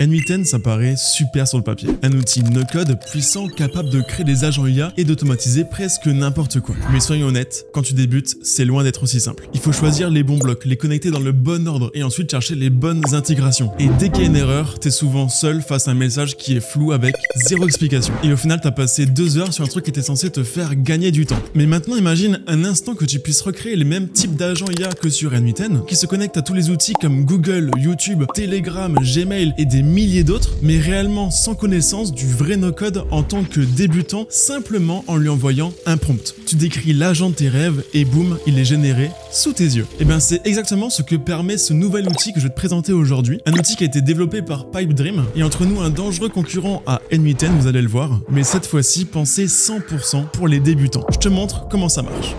N8N, ça paraît super sur le papier. Un outil no-code puissant capable de créer des agents IA et d'automatiser presque n'importe quoi. Mais soyons honnêtes, quand tu débutes, c'est loin d'être aussi simple. Il faut choisir les bons blocs, les connecter dans le bon ordre et ensuite chercher les bonnes intégrations. Et dès qu'il y a une erreur, t'es souvent seul face à un message qui est flou avec zéro explication. Et au final, t'as passé 2 heures sur un truc qui était censé te faire gagner du temps. Mais maintenant, imagine un instant que tu puisses recréer les mêmes types d'agents IA que sur N8N, qui se connectent à tous les outils comme Google, YouTube, Telegram, Gmail et des milliers d'autres, mais réellement sans connaissance du vrai no-code en tant que débutant, simplement en lui envoyant un prompt. Tu décris l'agent de tes rêves et boum, il est généré sous tes yeux. Et bien c'est exactement ce que permet ce nouvel outil que je vais te présenter aujourd'hui. Un outil qui a été développé par Pipedream et entre nous un dangereux concurrent à N8N, vous allez le voir, mais cette fois-ci pensé 100% pour les débutants. Je te montre comment ça marche.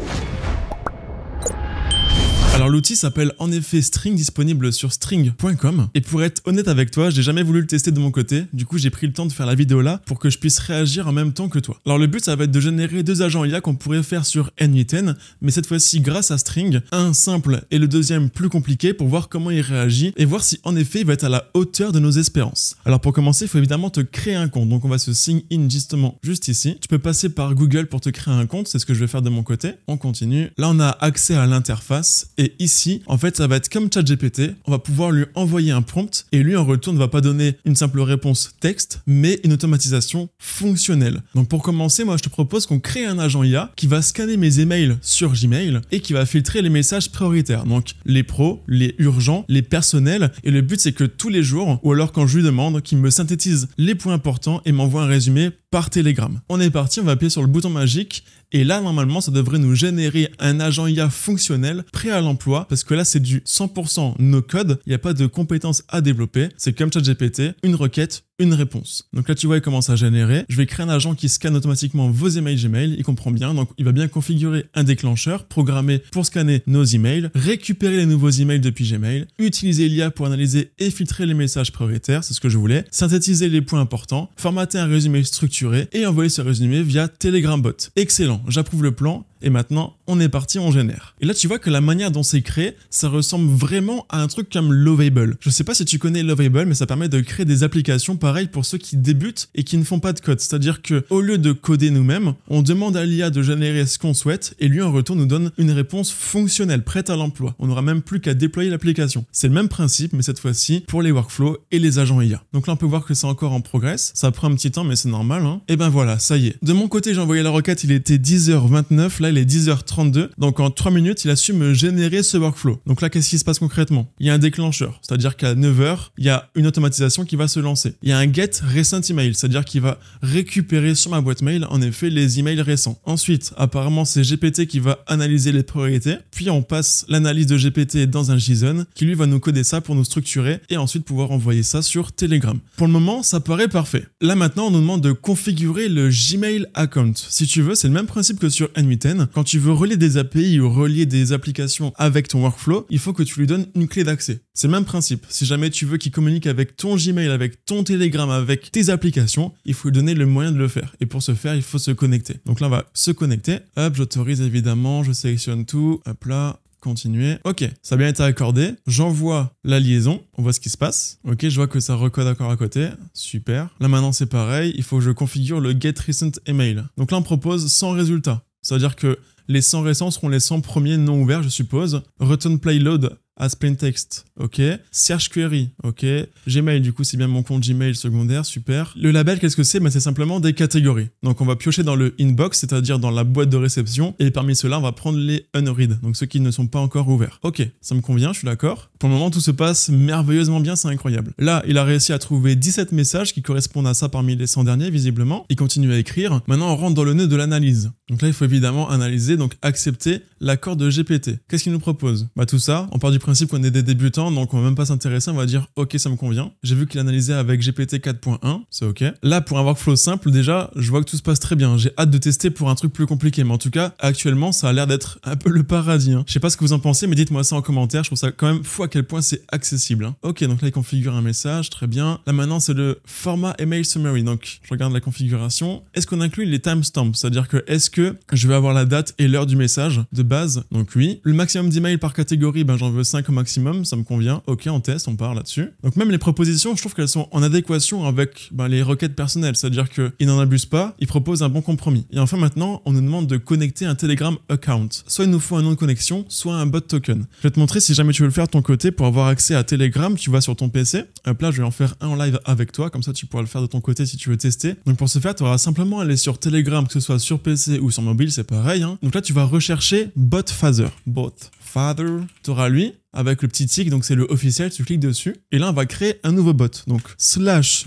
Alors l'outil s'appelle en effet String, disponible sur string.com, et pour être honnête avec toi, j'ai jamais voulu le tester de mon côté, du coup j'ai pris le temps de faire la vidéo là pour que je puisse réagir en même temps que toi. Alors le but ça va être de générer 2 agents IA qu'on pourrait faire sur N8N, mais cette fois-ci grâce à String, un simple et le deuxième plus compliqué pour voir comment il réagit et voir si en effet il va être à la hauteur de nos espérances. Alors pour commencer, il faut évidemment te créer un compte, donc on va se sign in justement juste ici. Tu peux passer par Google pour te créer un compte, c'est ce que je vais faire de mon côté. On continue. Là on a accès à l'interface. Et ici, en fait, ça va être comme ChatGPT. On va pouvoir lui envoyer un prompt et lui, en retour, ne va pas donner une simple réponse texte, mais une automatisation fonctionnelle. Donc, pour commencer, moi, je te propose qu'on crée un agent IA qui va scanner mes emails sur Gmail et qui va filtrer les messages prioritaires. Donc, les pros, les urgents, les personnels. Et le but, c'est que tous les jours, ou alors quand je lui demande, qu'il me synthétise les points importants et m'envoie un résumé par Telegram. On est parti, on va appuyer sur le bouton magique. Et là, normalement, ça devrait nous générer un agent IA fonctionnel prêt à l'emploi parce que là, c'est du 100% no-code. Il n'y a pas de compétences à développer. C'est comme ChatGPT, une requête, une réponse. Donc là, tu vois, il commence à générer. Je vais créer un agent qui scanne automatiquement vos emails Gmail. Il comprend bien. Donc, il va bien configurer un déclencheur programmé pour scanner nos emails, récupérer les nouveaux emails depuis Gmail, utiliser l'IA pour analyser et filtrer les messages prioritaires. C'est ce que je voulais. Synthétiser les points importants, formater un résumé structuré et envoyer ce résumé via Telegram Bot. Excellent. J'approuve le plan. Et maintenant, on est parti, on génère. Et là, tu vois que la manière dont c'est créé, ça ressemble vraiment à un truc comme Lovable. Je sais pas si tu connais Lovable, mais ça permet de créer des applications pareilles pour ceux qui débutent et qui ne font pas de code. C'est-à-dire que au lieu de coder nous-mêmes, on demande à l'IA de générer ce qu'on souhaite et lui, en retour, nous donne une réponse fonctionnelle, prête à l'emploi. On n'aura même plus qu'à déployer l'application. C'est le même principe, mais cette fois-ci pour les workflows et les agents IA. Donc là, on peut voir que c'est encore en progress. Ça prend un petit temps, mais c'est normal, hein. Et ben voilà, ça y est. De mon côté, j'ai envoyé la requête, il était 10h29. Là, il est 10h32, donc en 3 minutes, il a su me générer ce workflow. Donc là, qu'est-ce qui se passe concrètement? Il y a un déclencheur, c'est-à-dire qu'à 9h, il y a une automatisation qui va se lancer. Il y a un get recent email, c'est-à-dire qu'il va récupérer sur ma boîte mail, en effet, les emails récents. Ensuite, apparemment, c'est GPT qui va analyser les priorités, puis on passe l'analyse de GPT dans un JSON, qui lui va nous coder ça pour nous structurer et ensuite pouvoir envoyer ça sur Telegram. Pour le moment, ça paraît parfait. Là, maintenant, on nous demande de configurer le Gmail account. Si tu veux, c'est le même principe que sur N8N. Quand tu veux relier des API ou relier des applications avec ton workflow, il faut que tu lui donnes une clé d'accès. C'est le même principe. Si jamais tu veux qu'il communique avec ton Gmail, avec ton Telegram, avec tes applications, il faut lui donner le moyen de le faire. Et pour ce faire, il faut se connecter. Donc là, on va se connecter. Hop, j'autorise évidemment, je sélectionne tout. Hop là. Continuer. Ok, ça a bien été accordé. J'envoie la liaison. On voit ce qui se passe. Ok, je vois que ça recode encore à côté. Super. Là maintenant, c'est pareil. Il faut que je configure le get recent email. Donc là, on propose 100 résultats. C'est-à-dire que les 100 récents seront les 100 premiers non ouverts, je suppose. Return payload as plain text, ok. Search query, ok. Gmail, du coup, c'est bien mon compte Gmail secondaire, super. Le label, qu'est-ce que c'est? C'est simplement des catégories. Donc, on va piocher dans le inbox, c'est-à-dire dans la boîte de réception. Et parmi ceux-là, on va prendre les unread, donc ceux qui ne sont pas encore ouverts. Ok, ça me convient, je suis d'accord. Pour le moment, tout se passe merveilleusement bien, c'est incroyable. Là, il a réussi à trouver 17 messages qui correspondent à ça parmi les 100 derniers, visiblement. Il continue à écrire. Maintenant, on rentre dans le nœud de l'analyse. Donc là, il faut évidemment analyser, donc accepter l'accord de GPT. Qu'est-ce qu'il nous propose? Tout ça, on part du principe qu'on est des débutants, donc on va même pas s'intéresser, on va dire ok, ça me convient. J'ai vu qu'il analysait avec GPT 4.1, c'est ok. Là, pour un workflow simple, déjà, je vois que tout se passe très bien. J'ai hâte de tester pour un truc plus compliqué, mais en tout cas, actuellement, ça a l'air d'être un peu le paradis, hein. Je sais pas ce que vous en pensez, mais dites-moi ça en commentaire. Je trouve ça quand même fou à quel point c'est accessible, hein. Ok, donc là, il configure un message, très bien. Là maintenant, c'est le format email summary, donc je regarde la configuration. Est-ce qu'on inclut les timestamps? C'est-à-dire que est-ce que je vais avoir la date et l'heure du message de base? Donc oui. Le maximum d'emails par catégorie, ben j'en veux 5 au maximum, ça me convient. Ok, on teste, on part là-dessus. Donc même les propositions, je trouve qu'elles sont en adéquation avec les requêtes personnelles, c'est-à-dire qu'ils n'en abusent pas, ils proposent un bon compromis. Et enfin maintenant, on nous demande de connecter un Telegram account. Soit il nous faut un nom de connexion, soit un bot token. Je vais te montrer si jamais tu veux le faire de ton côté. Pour avoir accès à Telegram, tu vas sur ton PC. Hop là, je vais en faire un en live avec toi, comme ça tu pourras le faire de ton côté si tu veux tester. Donc pour ce faire, tu auras simplement à aller sur Telegram, que ce soit sur PC ou sur mobile, c'est pareil. Donc là, tu vas rechercher Botfather. Botfather, tu auras lui avec le petit tic, donc c'est le officiel, tu cliques dessus. Et là, on va créer un nouveau bot. Donc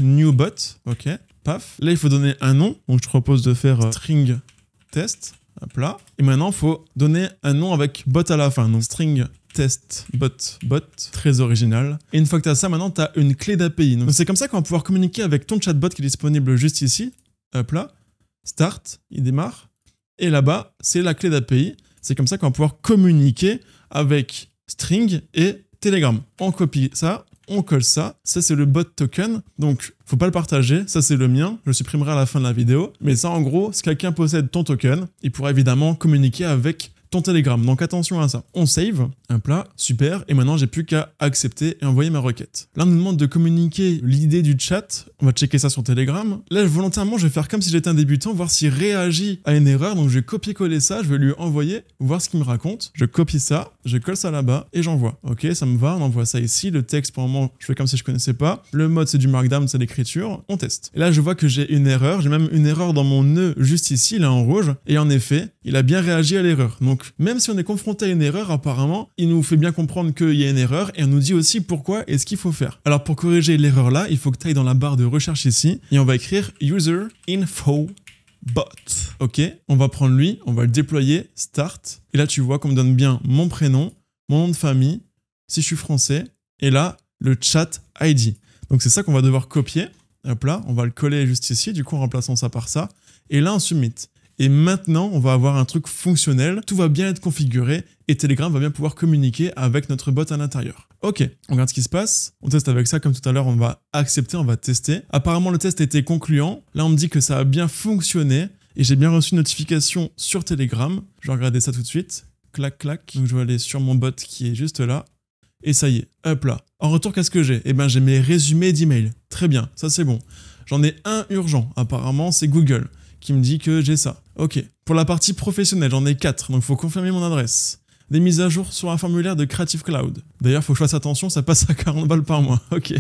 /newbot, ok, paf. Là, il faut donner un nom. Donc je te propose de faire string test. Hop là. Et maintenant, il faut donner un nom avec bot à la fin. Donc string test bot, très original. Et une fois que tu as ça, maintenant, tu as une clé d'API. Donc c'est comme ça qu'on va pouvoir communiquer avec ton chatbot qui est disponible juste ici. Hop là. Start, il démarre. Et là-bas, c'est la clé d'API. C'est comme ça qu'on va pouvoir communiquer avec String et Telegram. On copie ça, on colle ça. Ça, c'est le bot token. Donc, faut pas le partager. Ça, c'est le mien. Je le supprimerai à la fin de la vidéo. Mais ça, en gros, si quelqu'un possède ton token, il pourra évidemment communiquer avec ton Telegram. Donc attention à ça. On save, un plat, super, et maintenant j'ai plus qu'à accepter et envoyer ma requête. Là on nous demande de communiquer l'idée du chat, on va checker ça sur Telegram. Là volontairement je vais faire comme si j'étais un débutant, voir s'il réagit à une erreur, donc je vais copier-coller ça, je vais lui envoyer, voir ce qu'il me raconte. Je copie ça, je colle ça là-bas et j'envoie. Ok, ça me va, on envoie ça ici, le texte pour le moment je fais comme si je connaissais pas, le mode c'est du markdown, c'est l'écriture, on teste. Et là je vois que j'ai une erreur, j'ai même une erreur dans mon nœud juste ici, là en rouge, et en effet, il a bien réagi à l'erreur. Donc même si on est confronté à une erreur, apparemment, il nous fait bien comprendre qu'il y a une erreur et on nous dit aussi pourquoi et ce qu'il faut faire. Alors pour corriger l'erreur là, il faut que tu ailles dans la barre de recherche ici et on va écrire user info bot. Ok, on va prendre lui, on va le déployer, start. Et là tu vois qu'on me donne bien mon prénom, mon nom de famille, si je suis français, et là le chat ID. Donc c'est ça qu'on va devoir copier. Hop là, on va le coller juste ici, du coup en remplaçant ça par ça. Et là on submit. Et maintenant, on va avoir un truc fonctionnel, tout va bien être configuré et Telegram va bien pouvoir communiquer avec notre bot à l'intérieur. Ok, on regarde ce qui se passe, on teste avec ça comme tout à l'heure, on va accepter, on va tester. Apparemment, le test était concluant, là on me dit que ça a bien fonctionné et j'ai bien reçu une notification sur Telegram. Je vais regarder ça tout de suite, clac clac, donc je vais aller sur mon bot qui est juste là. Et ça y est, hop là. En retour, qu'est-ce que j'ai? Eh ben j'ai mes résumés d'emails, très bien, ça c'est bon. J'en ai un urgent, apparemment c'est Google qui me dit que j'ai ça. Ok. Pour la partie professionnelle, j'en ai 4, donc il faut confirmer mon adresse. Des mises à jour sur un formulaire de Creative Cloud. D'ailleurs, il faut que je fasse attention, ça passe à 40 balles par mois. Ok,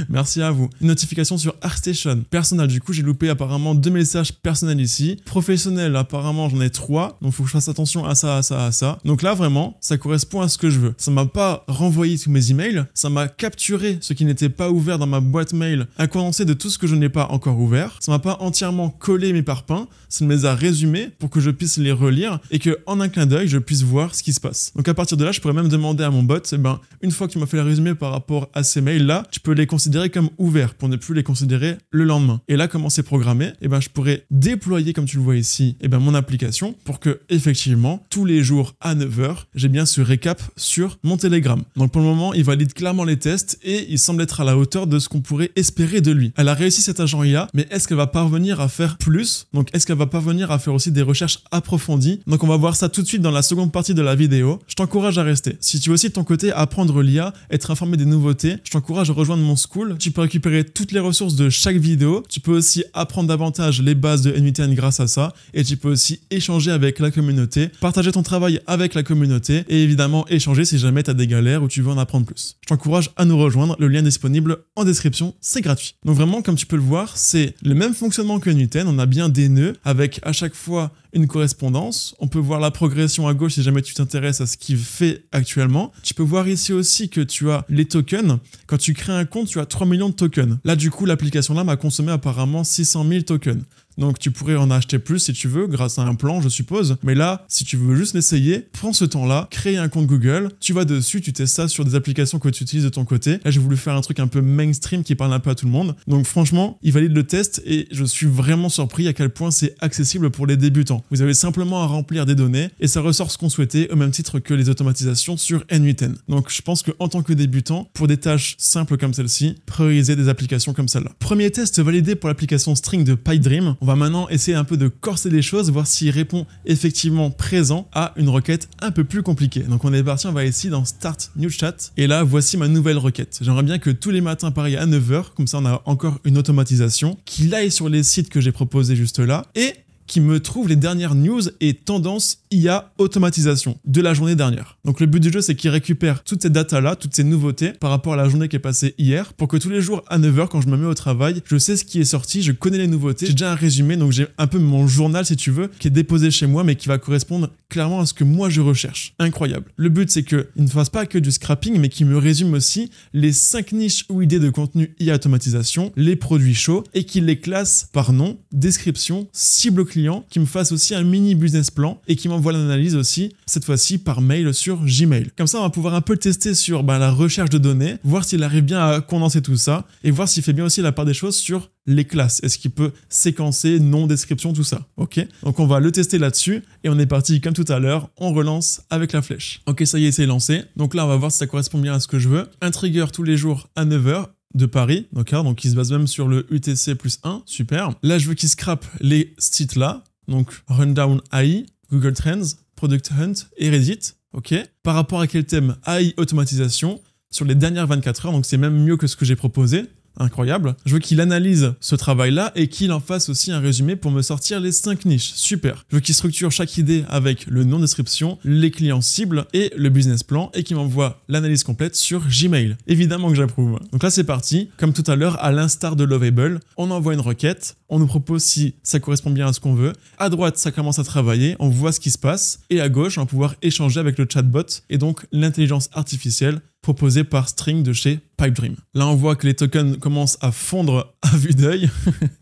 merci à vous. Une notification sur ArtStation. Personnel, du coup, j'ai loupé apparemment 2 messages personnels ici. Professionnel, apparemment, j'en ai 3. Donc, il faut que je fasse attention à ça, à ça, à ça. Donc là, vraiment, ça correspond à ce que je veux. Ça m'a pas renvoyé tous mes emails. Ça m'a capturé ce qui n'était pas ouvert dans ma boîte mail, un condensé de tout ce que je n'ai pas encore ouvert. Ça m'a pas entièrement collé mes parpaings. Ça me les a résumés pour que je puisse les relire et que, en un clin d'œil, je puisse voir ce qui se passe. Donc à partir de là, je pourrais même demander à mon bot, eh ben, une fois que tu m'as fait le résumé par rapport à ces mails-là, tu peux les considérer comme ouverts pour ne plus les considérer le lendemain. Et là, comment c'est programmé, eh ben, je pourrais déployer, comme tu le vois ici, eh ben, mon application pour que, effectivement, tous les jours à 9h, j'ai bien ce récap sur mon Telegram. Donc pour le moment, il valide clairement les tests et il semble être à la hauteur de ce qu'on pourrait espérer de lui. Elle a réussi cet agent IA, mais est-ce qu'elle va parvenir à faire plus? Donc est-ce qu'elle va parvenir à faire aussi des recherches approfondies? Donc on va voir ça tout de suite dans la seconde partie de la vidéo. Je t'encourage à rester. Si tu veux aussi de ton côté apprendre l'IA, être informé des nouveautés, je t'encourage à rejoindre mon school. Tu peux récupérer toutes les ressources de chaque vidéo. Tu peux aussi apprendre davantage les bases de N8N grâce à ça. Et tu peux aussi échanger avec la communauté, partager ton travail avec la communauté et évidemment échanger si jamais tu as des galères ou tu veux en apprendre plus. Je t'encourage à nous rejoindre. Le lien est disponible en description. C'est gratuit. Donc vraiment, comme tu peux le voir, c'est le même fonctionnement que N8N. On a bien des nœuds avec à chaque fois une correspondance. On peut voir la progression à gauche si jamais tu t'intéresses à ce qu'il fait actuellement. Tu peux voir ici aussi que tu as les tokens. Quand tu crées un compte, tu as 3 millions de tokens. Là, du coup, l'application là m'a consommé apparemment 600 000 tokens. Donc tu pourrais en acheter plus si tu veux, grâce à un plan je suppose. Mais là, si tu veux juste l'essayer, prends ce temps-là, crée un compte Google, tu vas dessus, tu testes ça sur des applications que tu utilises de ton côté. Là j'ai voulu faire un truc un peu mainstream qui parle un peu à tout le monde. Donc franchement, il valide le test et je suis vraiment surpris à quel point c'est accessible pour les débutants. Vous avez simplement à remplir des données et ça ressort ce qu'on souhaitait au même titre que les automatisations sur N8N. Donc je pense qu'en tant que débutant, pour des tâches simples comme celle-ci, prioriser des applications comme celle-là. Premier test validé pour l'application String de PyDream. On va maintenant essayer un peu de corser les choses, voir s'il répond effectivement présent à une requête un peu plus compliquée. Donc on est parti, on va ici dans Start New Chat. Et là, voici ma nouvelle requête. J'aimerais bien que tous les matins, pareil, à 9 h, comme ça on a encore une automatisation, qu'il aille sur les sites que j'ai proposés juste là, et qui me trouve les dernières news et tendances IA automatisation de la journée dernière. Donc le but du jeu, c'est qu'il récupère toutes ces datas-là, toutes ces nouveautés par rapport à la journée qui est passée hier, pour que tous les jours à 9 h, quand je me mets au travail, je sais ce qui est sorti, je connais les nouveautés, j'ai déjà un résumé, donc j'ai un peu mon journal, si tu veux, qui est déposé chez moi, mais qui va correspondre clairement à ce que moi je recherche. Incroyable. Le but, c'est qu'il ne fasse pas que du scrapping, mais qu'il me résume aussi les 5 niches ou idées de contenu IA automatisation, les produits chauds, et qu'il les classe par nom, description, cible client, qui me fasse aussi un mini business plan et qui m'envoie l'analyse aussi, cette fois-ci par mail sur Gmail. Comme ça, on va pouvoir un peu tester sur la recherche de données, voir s'il arrive bien à condenser tout ça et voir s'il fait bien aussi la part des choses sur les classes. Est-ce qu'il peut séquencer, nom, description, tout ça. Ok. Donc on va le tester là-dessus et on est parti comme tout à l'heure. On relance avec la flèche. Ok, ça y est, c'est lancé. Donc là, on va voir si ça correspond bien à ce que je veux. Un trigger tous les jours à 9 h. De Paris, donc il se base même sur le UTC plus 1, super. Là, je veux qu'il scrape les sites là, donc Rundown AI, Google Trends, Product Hunt et Reddit, ok. Par rapport à quel thème? AI automatisation sur les dernières 24 heures, donc c'est même mieux que ce que j'ai proposé. Incroyable. Je veux qu'il analyse ce travail-là et qu'il en fasse aussi un résumé pour me sortir les 5 niches. Super. Je veux qu'il structure chaque idée avec le nom description, les clients cibles et le business plan et qu'il m'envoie l'analyse complète sur Gmail. Évidemment que j'approuve. Donc là, c'est parti. Comme tout à l'heure, à l'instar de Lovable, on envoie une requête. On nous propose si ça correspond bien à ce qu'on veut. À droite, ça commence à travailler. On voit ce qui se passe. Et à gauche, on va pouvoir échanger avec le chatbot et donc l'intelligence artificielle proposé par String de chez Pipedream. Là, on voit que les tokens commencent à fondre à vue d'œil.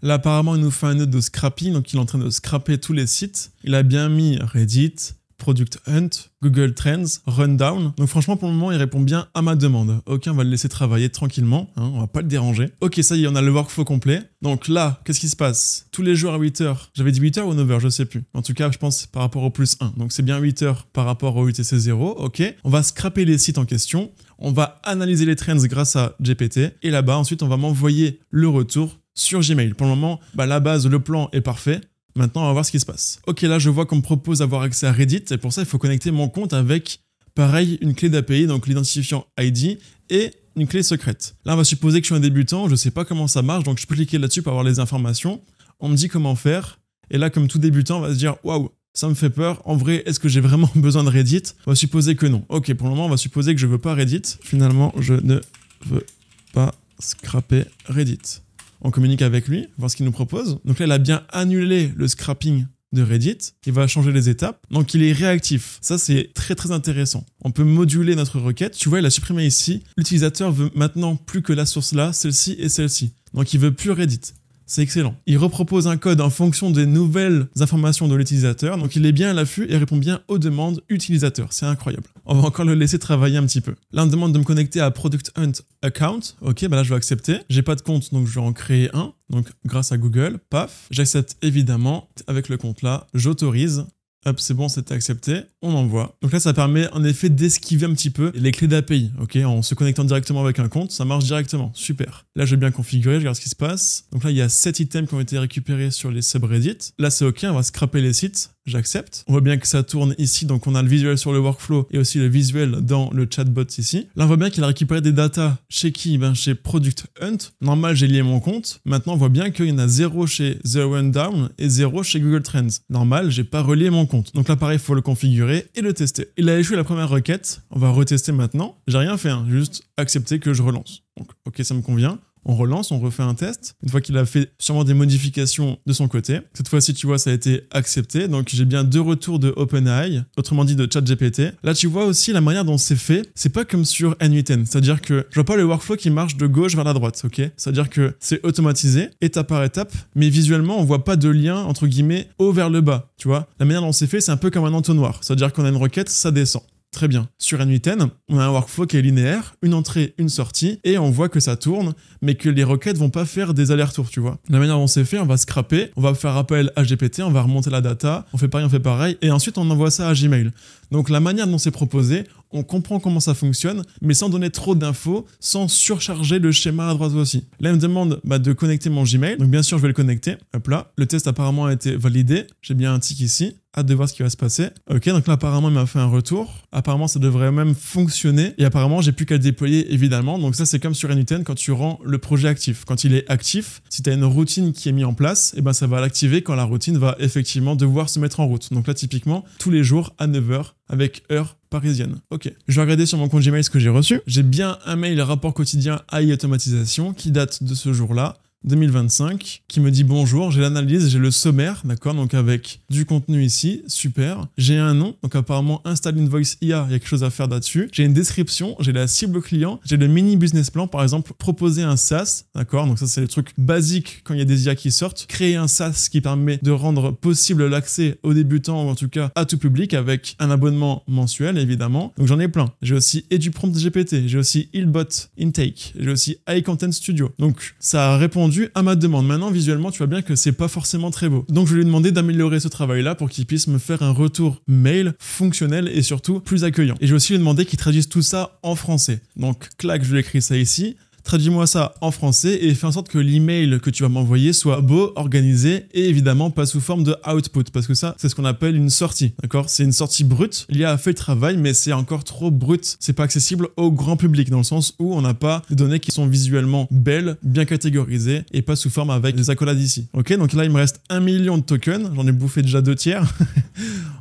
Là, apparemment, il nous fait un nœud de scrapping, donc il est en train de scraper tous les sites. Il a bien mis Reddit, Product Hunt, Google Trends, Rundown. Donc franchement, pour le moment, il répond bien à ma demande. Ok, on va le laisser travailler tranquillement, hein, on va pas le déranger. Ok, ça y est, on a le workflow complet. Donc là, qu'est-ce qui se passe? Tous les jours à 8 h, j'avais dit 8 h ou 9 h, je sais plus. En tout cas, je pense par rapport au plus 1. Donc c'est bien 8 h par rapport au UTC 0, ok. On va scraper les sites en question, on va analyser les trends grâce à GPT, et là-bas, ensuite, on va m'envoyer le retour sur Gmail. Pour le moment, la base, le plan est parfait. Maintenant, on va voir ce qui se passe. Ok, là, je vois qu'on me propose d'avoir accès à Reddit. Et pour ça, il faut connecter mon compte avec, pareil, une clé d'API, donc l'identifiant ID, et une clé secrète. Là, on va supposer que je suis un débutant. Je ne sais pas comment ça marche, donc je peux cliquer là-dessus pour avoir les informations. On me dit comment faire. Et là, comme tout débutant, on va se dire, waouh, ça me fait peur. En vrai, est-ce que j'ai vraiment besoin de Reddit? On va supposer que non. Ok, pour le moment, on va supposer que je ne veux pas Reddit. Finalement, je ne veux pas scraper Reddit. On communique avec lui, voir ce qu'il nous propose. Donc là, il a bien annulé le scrapping de Reddit. Il va changer les étapes. Donc il est réactif. Ça, c'est très très intéressant. On peut moduler notre requête. Tu vois, il a supprimé ici. L'utilisateur veut maintenant plus que la source là, celle-ci et celle-ci. Donc il veut plus Reddit. C'est excellent. Il repropose un code en fonction des nouvelles informations de l'utilisateur, donc il est bien à l'affût et répond bien aux demandes utilisateurs. C'est incroyable. On va encore le laisser travailler un petit peu. Là, on me demande de me connecter à Product Hunt Account. Ok, là, je vais accepter. J'ai pas de compte, donc je vais en créer un. Donc, grâce à Google, paf. J'accepte évidemment. Avec le compte là, j'autorise. Hop, c'est bon, c'était accepté, on envoie. Donc là, ça permet en effet d'esquiver un petit peu les clés d'API, ok, en se connectant directement avec un compte, ça marche directement, super. Là, je vais bien configurer, je regarde ce qui se passe. Donc là, il y a 7 items qui ont été récupérés sur les subreddits. Là, c'est ok, on va scraper les sites. J'accepte. On voit bien que ça tourne ici, donc on a le visuel sur le workflow et aussi le visuel dans le chatbot ici. Là, on voit bien qu'il a récupéré des datas chez qui? Chez Product Hunt. Normal, j'ai lié mon compte. Maintenant, on voit bien qu'il y en a 0 chez The Rundown et 0 chez Google Trends. Normal, j'ai pas relié mon compte. Donc là, pareil, il faut le configurer et le tester. Il a échoué la première requête. On va retester maintenant. J'ai rien fait, juste accepter que je relance. Donc, ok, ça me convient. On relance, on refait un test. Une fois qu'il a fait sûrement des modifications de son côté. Cette fois-ci, tu vois, ça a été accepté. Donc, j'ai bien 2 retours de OpenAI, autrement dit de ChatGPT. Là, tu vois aussi la manière dont c'est fait. C'est pas comme sur N8N. C'est-à-dire que je vois pas le workflow qui marche de gauche vers la droite, ok? C'est-à-dire que c'est automatisé, étape par étape, mais visuellement, on voit pas de lien, entre guillemets, haut vers le bas, tu vois? La manière dont c'est fait, c'est un peu comme un entonnoir. C'est-à-dire qu'on a une requête, ça descend. Très bien. Sur N8N, on a un workflow qui est linéaire, une entrée, une sortie, et on voit que ça tourne, mais que les requêtes vont pas faire des allers-retours, tu vois. La manière dont c'est fait, on va scraper, on va faire appel à GPT, on va remonter la data, on fait pareil, et ensuite on envoie ça à Gmail. Donc la manière dont c'est proposé, on comprend comment ça fonctionne, mais sans donner trop d'infos, sans surcharger le schéma à droite aussi. Là, il me demande de connecter mon Gmail. Donc bien sûr, je vais le connecter. Hop là. Le test apparemment a été validé. J'ai bien un tic ici. Hâte de voir ce qui va se passer. Ok, donc là, apparemment, il m'a fait un retour. Apparemment, ça devrait même fonctionner. Et apparemment, j'ai plus qu'à le déployer, évidemment. Donc ça, c'est comme sur n8n quand tu rends le projet actif. Quand il est actif, si tu as une routine qui est mise en place, et ben ça va l'activer quand la routine va effectivement devoir se mettre en route. Donc là, typiquement, tous les jours à 9h avec heure parisienne. Ok, je vais regarder sur mon compte Gmail ce que j'ai reçu. J'ai bien un mail rapport quotidien AI automatisation qui date de ce jour-là. 2025, qui me dit bonjour, j'ai l'analyse, j'ai le sommaire, d'accord, donc avec du contenu ici, super. J'ai un nom, donc apparemment install Invoice IA, il y a quelque chose à faire là-dessus. J'ai une description, j'ai la cible client, j'ai le mini business plan, par exemple, proposer un SaaS, d'accord, donc ça c'est le truc basique quand il y a des IA qui sortent. Créer un SaaS qui permet de rendre possible l'accès aux débutants, ou en tout cas à tout public, avec un abonnement mensuel, évidemment. Donc j'en ai plein. J'ai aussi EduPrompt GPT, j'ai aussi Illbot Intake, j'ai aussi iContent Studio. Donc ça a répondu à ma demande. Maintenant, visuellement, tu vois bien que c'est pas forcément très beau. Donc, je lui ai demandé d'améliorer ce travail-là pour qu'il puisse me faire un retour mail fonctionnel et surtout plus accueillant. Et j'ai aussi lui demandé qu'il traduise tout ça en français. Donc, clac, je lui ai écrit ça ici. Traduis-moi ça en français et fais en sorte que l'email que tu vas m'envoyer soit beau, organisé et évidemment pas sous forme de output parce que ça, c'est ce qu'on appelle une sortie, d'accord? C'est une sortie brute. L'IA a fait le travail, mais c'est encore trop brut. C'est pas accessible au grand public dans le sens où on n'a pas des données qui sont visuellement belles, bien catégorisées et pas sous forme avec des accolades ici. Ok, donc là, il me reste 1 million de tokens. J'en ai bouffé déjà 2/3.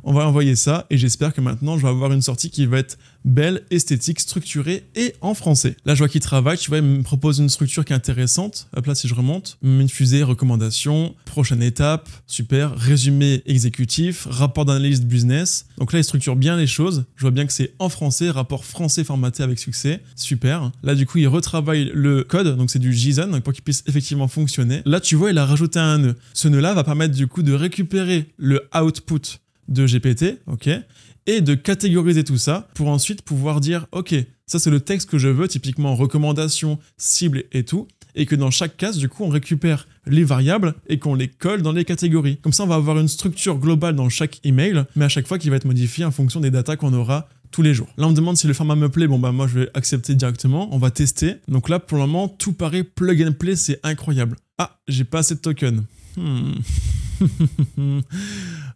On va envoyer ça et j'espère que maintenant, je vais avoir une sortie qui va être belle, esthétique, structurée et en français. Là, je vois qu'il travaille, tu vois, il me propose une structure qui est intéressante. Hop là, si je remonte, une fusée, recommandation, prochaine étape, super, résumé exécutif, rapport d'analyse de business. Donc là, il structure bien les choses. Je vois bien que c'est en français, rapport français formaté avec succès. Super. Là, du coup, il retravaille le code, donc c'est du JSON, donc pour qu'il puisse effectivement fonctionner. Là, tu vois, il a rajouté un nœud. Ce nœud-là va permettre du coup de récupérer le output de GPT, ok, et de catégoriser tout ça pour ensuite pouvoir dire ok, ça c'est le texte que je veux, typiquement recommandation, cible et tout, et que dans chaque case, du coup, on récupère les variables et qu'on les colle dans les catégories. Comme ça, on va avoir une structure globale dans chaque email, mais à chaque fois qui va être modifié en fonction des datas qu'on aura tous les jours. Là, on me demande si le format me plaît. Bon, bah, moi, je vais accepter directement. On va tester. Donc là, pour le moment, tout paraît plug and play. C'est incroyable. Ah, j'ai pas assez de tokens.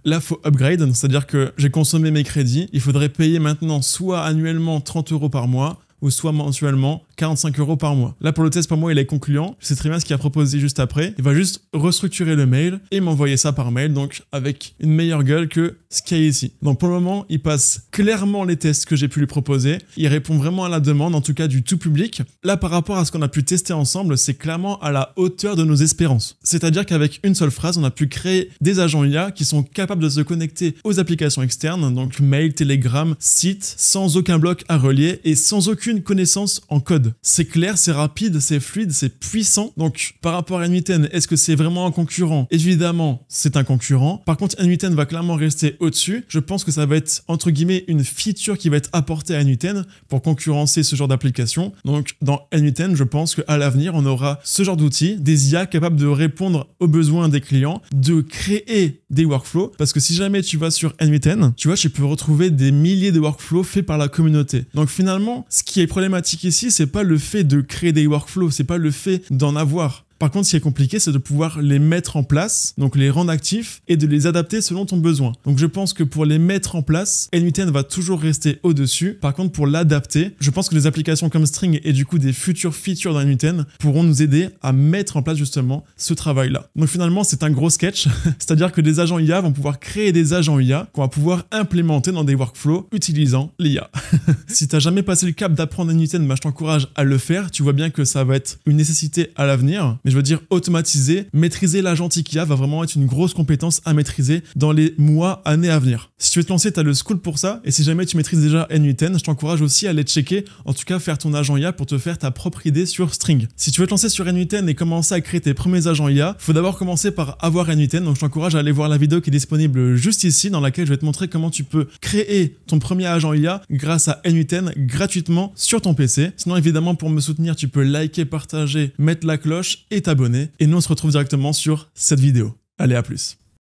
Là, faut upgrade, c'est-à-dire que j'ai consommé mes crédits. Il faudrait payer maintenant soit annuellement 30 € par mois, ou soit mensuellement 45 € par mois. Là, pour le test, pour moi, il est concluant. Je sais très bien ce qu'il a proposé juste après. Il va juste restructurer le mail et m'envoyer ça par mail, donc avec une meilleure gueule que ce qu'il y a ici. Donc, pour le moment, il passe clairement les tests que j'ai pu lui proposer. Il répond vraiment à la demande, en tout cas du tout public. Là, par rapport à ce qu'on a pu tester ensemble, c'est clairement à la hauteur de nos espérances. C'est-à-dire qu'avec une seule phrase, on a pu créer des agents IA qui sont capables de se connecter aux applications externes, donc mail, Telegram, site, sans aucun bloc à relier et sans aucune connaissance en code. C'est clair, c'est rapide, c'est fluide, c'est puissant. Donc, par rapport à n8n, est-ce que c'est vraiment un concurrent? Évidemment, c'est un concurrent. Par contre, n8n va clairement rester au-dessus. Je pense que ça va être, entre guillemets, une feature qui va être apportée à n8n pour concurrencer ce genre d'application. Donc, dans n8n, je pense qu'à l'avenir, on aura ce genre d'outils, des IA capables de répondre aux besoins des clients, de créer des workflows. Parce que si jamais tu vas sur n8n, tu vois, tu peux retrouver des milliers de workflows faits par la communauté. Donc, finalement, ce qui est problématique ici, c'est pas le fait de créer des workflows, c'est pas le fait d'en avoir. Par contre, ce qui est compliqué, c'est de pouvoir les mettre en place, donc les rendre actifs et de les adapter selon ton besoin. Donc je pense que pour les mettre en place, n8n va toujours rester au-dessus. Par contre, pour l'adapter, je pense que des applications comme String et du coup des futures features dans n8n pourront nous aider à mettre en place justement ce travail-là. Donc finalement, c'est un gros sketch, c'est-à-dire que des agents IA vont pouvoir créer des agents IA qu'on va pouvoir implémenter dans des workflows utilisant l'IA. Si t'as jamais passé le cap d'apprendre n8n, bah, je t'encourage à le faire. Tu vois bien que ça va être une nécessité à l'avenir. Mais je veux dire automatiser, maîtriser l'agentique IA va vraiment être une grosse compétence à maîtriser dans les mois, années à venir. Si tu veux te lancer, tu as le school pour ça, et si jamais tu maîtrises déjà n8n, je t'encourage aussi à aller checker, en tout cas faire ton agent IA pour te faire ta propre idée sur String. Si tu veux te lancer sur n8n et commencer à créer tes premiers agents IA, il faut d'abord commencer par avoir n8n, donc je t'encourage à aller voir la vidéo qui est disponible juste ici, dans laquelle je vais te montrer comment tu peux créer ton premier agent IA grâce à n8n gratuitement sur ton PC. Sinon évidemment pour me soutenir, tu peux liker, partager, mettre la cloche et t'abonner. Et nous on se retrouve directement sur cette vidéo. Allez, à plus.